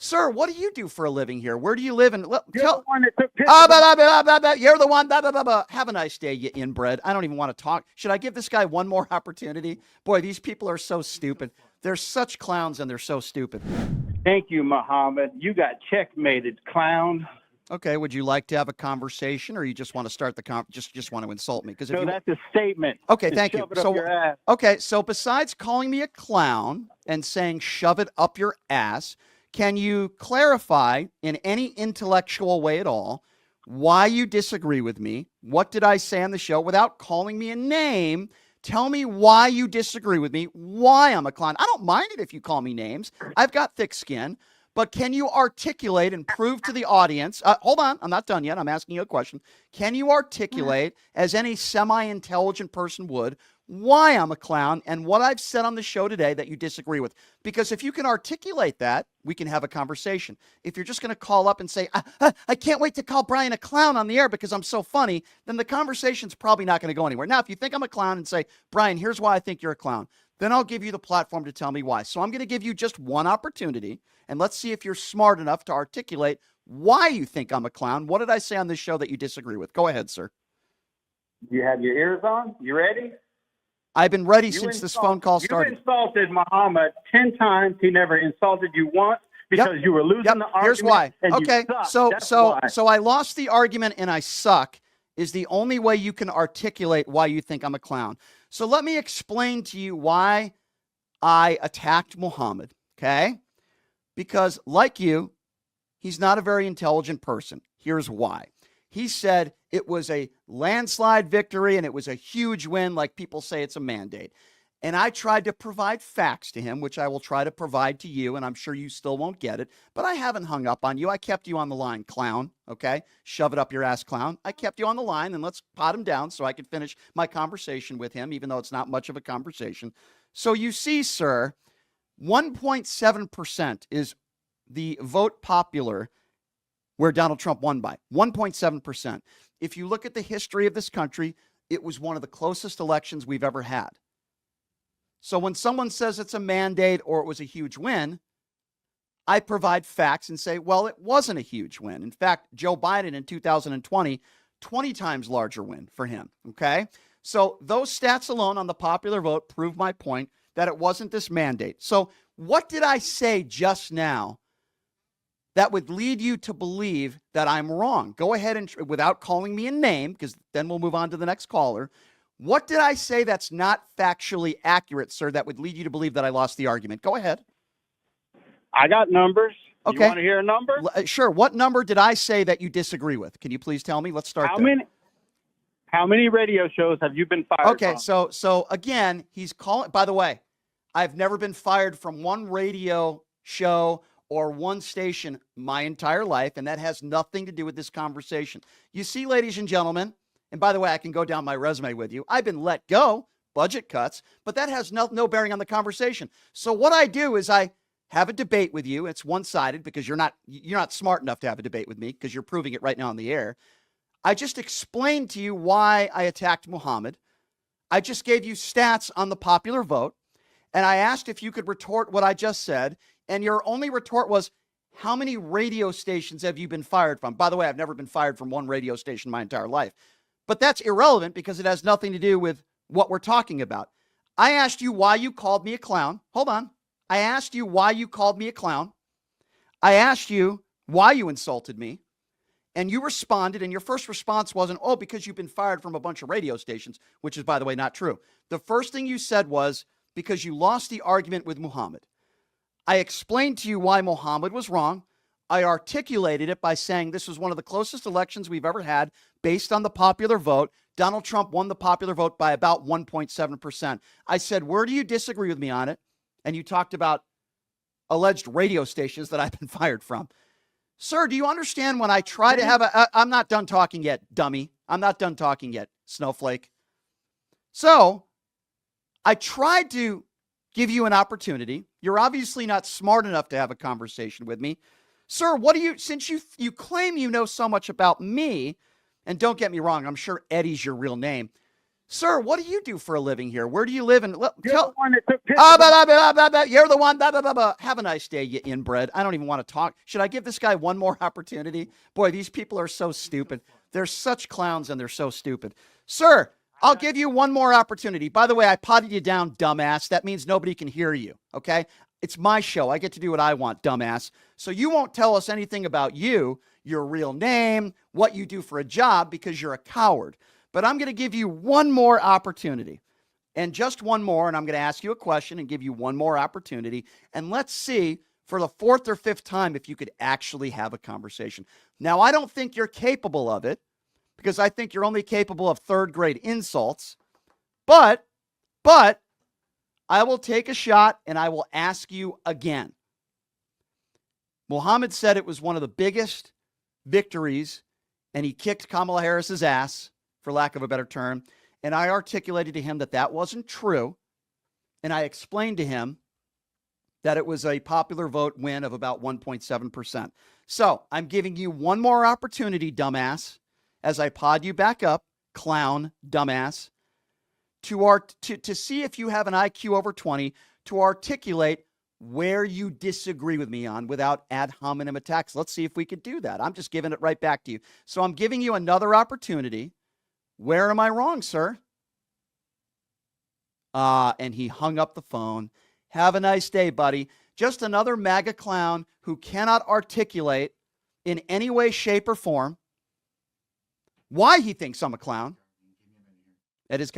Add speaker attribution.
Speaker 1: Sir, what do you do for a living here? Where do you live? And
Speaker 2: You're the one that took pictures.
Speaker 1: You're the one. Have a nice day, you inbred. I don't even want to talk. Should I give this guy one more opportunity? Boy, these people are so stupid. They're such clowns and they're so stupid.
Speaker 2: Thank you, Muhammad. You got checkmated, clown.
Speaker 1: Okay, would you like to have a conversation, or you just want to start the just want to insult me? Because
Speaker 2: no, that's a statement.
Speaker 1: Okay, thank you.
Speaker 2: So,
Speaker 1: okay, so besides calling me a clown and saying "shove it up your ass," can you clarify in any intellectual way at all why you disagree with me? What did I say on the show without calling me a name? Tell me why you disagree with me. Why I'm a clown. I don't mind it if you call me names. I've got thick skin. But can you articulate and prove to the audience, hold on, I'm not done yet. I'm asking you a question. Can you articulate, as any semi-intelligent person would, why I'm a clown and what I've said on the show today that you disagree with? Because if you can articulate that, we can have a conversation. If you're just going to call up and say, I can't wait to call Brian a clown on the air because I'm so funny, then the conversation's probably not going to go anywhere. Now, if you think I'm a clown and say, Brian, here's why I think you're a clown, then I'll give you the platform to tell me why. So I'm going to give you just one opportunity, and let's see if you're smart enough to articulate why you think I'm a clown. What did I say on this show that you disagree with? Go ahead, sir.
Speaker 2: You have your ears on? You ready?
Speaker 1: I've been ready since this phone call started.
Speaker 2: You insulted Muhammad 10 times. He never insulted you once because you were losing the argument.
Speaker 1: Here's why. Okay,
Speaker 2: so
Speaker 1: I lost the argument and I suck is the only way you can articulate why you think I'm a clown. So let me explain to you why I attacked Muhammad, okay? Because like you, he's not a very intelligent person. Here's why. He said it was a landslide victory and it was a huge win, like people say it's a mandate. And I tried to provide facts to him, which I will try to provide to you, and I'm sure you still won't get it. But I haven't hung up on you. I kept you on the line, clown, okay? Shove it up your ass, clown. I kept you on the line, and let's pot him down so I can finish my conversation with him, even though it's not much of a conversation. So you see, sir, 1.7% is the vote popular where Donald Trump won by. 1.7%. If you look at the history of this country, it was one of the closest elections we've ever had. So when someone says it's a mandate or it was a huge win, I provide facts and say, well, it wasn't a huge win. In fact, Joe Biden in 2020, 20 times larger win for him, okay? So those stats alone on the popular vote prove my point that it wasn't this mandate. So what did I say just now that would lead you to believe that I'm wrong? Go ahead and, without calling me a name, because then we'll move on to the next caller. What did I say that's not factually accurate, sir, that would lead you to believe that I lost the argument? Go ahead.
Speaker 2: I got numbers.
Speaker 1: Okay.
Speaker 2: You want to hear a number?
Speaker 1: Sure. What number did I say that you disagree with? Can you please tell me? Let's start there.
Speaker 2: How many radio shows have you been fired from?
Speaker 1: Okay, so again, he's calling. By the way, I've never been fired from one radio show or one station my entire life, and that has nothing to do with this conversation. You see, ladies and gentlemen, and by the way, I can go down my resume with you. I've been let go, budget cuts, but that has no bearing on the conversation. So what I do is I have a debate with you. It's one-sided because you're not smart enough to have a debate with me because you're proving it right now on the air. I just explained to you why I attacked Muhammad. I just gave you stats on the popular vote, and I asked if you could retort what I just said, and your only retort was, how many radio stations have you been fired from? By the way, I've never been fired from one radio station my entire life. But that's irrelevant because it has nothing to do with what we're talking about. I asked you why you called me a clown. Hold on. I asked you why you called me a clown. I asked you why you insulted me. And you responded, and your first response wasn't, oh, because you've been fired from a bunch of radio stations, which is, by the way, not true. The first thing you said was because you lost the argument with Muhammad. I explained to you why Muhammad was wrong. I articulated it by saying this was one of the closest elections we've ever had based on the popular vote. Donald Trump won the popular vote by about 1.7%. I said, where do you disagree with me on it? And you talked about alleged radio stations that I've been fired from. Sir, do you understand when I try to have I'm not done talking yet, dummy. I'm not done talking yet, snowflake. So I tried to give you an opportunity. You're obviously not smart enough to have a conversation with me. Sir, what do you, since you claim you know so much about me, and don't get me wrong, I'm sure Eddie's your real name. Sir, what do you do for a living here? Where do you live? And
Speaker 2: You're the one that took pictures.
Speaker 1: You're the one. Have a nice day, you inbred. I don't even want to talk. Should I give this guy one more opportunity? Boy, these people are so stupid. They're such clowns and they're so stupid. Sir, I'll give you one more opportunity. By the way, I potted you down, dumbass. That means nobody can hear you, okay? It's my show. I get to do what I want, dumbass. So you won't tell us anything about you, your real name, what you do for a job, because you're a coward. But I'm going to give you one more opportunity, and just one more, and I'm going to ask you a question and give you one more opportunity, and let's see for the fourth or fifth time if you could actually have a conversation. Now, I don't think you're capable of it, because I think you're only capable of third-grade insults, but I will take a shot, and I will ask you again. Muhammad said it was one of the biggest victories, and he kicked Kamala Harris's ass, for lack of a better term, and I articulated to him that that wasn't true, and I explained to him that it was a popular vote win of about 1.7%. So I'm giving you one more opportunity, dumbass, as I pod you back up, clown, dumbass, to see if you have an IQ over 20, to articulate where you disagree with me on without ad hominem attacks. Let's see if we could do that. I'm just giving it right back to you. So I'm giving you another opportunity. Where am I wrong, sir? And he hung up the phone. Have a nice day, buddy. Just another MAGA clown who cannot articulate in any way, shape, or form why he thinks I'm a clown. At his